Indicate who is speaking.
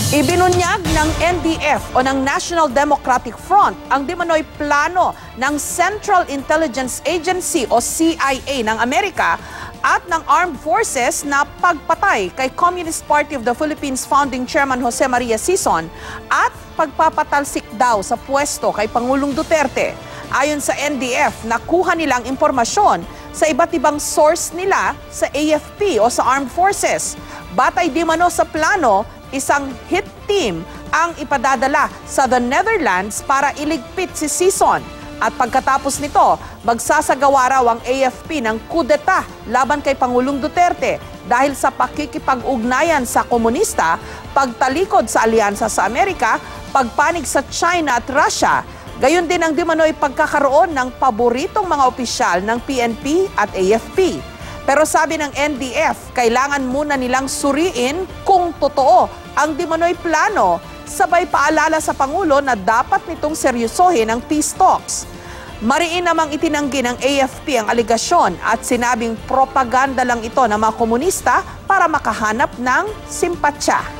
Speaker 1: Ibinunyag ng NDF o ng National Democratic Front ang dimanoy plano ng Central Intelligence Agency o CIA ng Amerika at ng Armed Forces na pagpatay kay Communist Party of the Philippines founding chairman Jose Maria Sison at pagpapatalsik daw sa pwesto kay Pangulong Duterte. Ayon sa NDF, nakuha nilang impormasyon sa iba't ibang source nila sa AFP o sa Armed Forces. Batay di mano sa plano, isang hit team ang ipadadala sa the Netherlands para iligpit si Sison. At pagkatapos nito, magsasagawa raw ang AFP ng kudeta laban kay Pangulong Duterte dahil sa pakikipag-ugnayan sa komunista, pagtalikod sa alyansa sa Amerika, pagpanig sa China at Russia. Gayon din ang di manoy pagkakaroon ng paboritong mga opisyal ng PNP at AFP. Pero sabi ng NDF, kailangan muna nilang suriin kung totoo ang di manoy plano, sabay paalala sa Pangulo na dapat nitong seryosohin ang peace talks. Mariin namang itinanggi ng AFP ang aligasyon at sinabing propaganda lang ito ng mga komunista para makahanap ng simpatsya.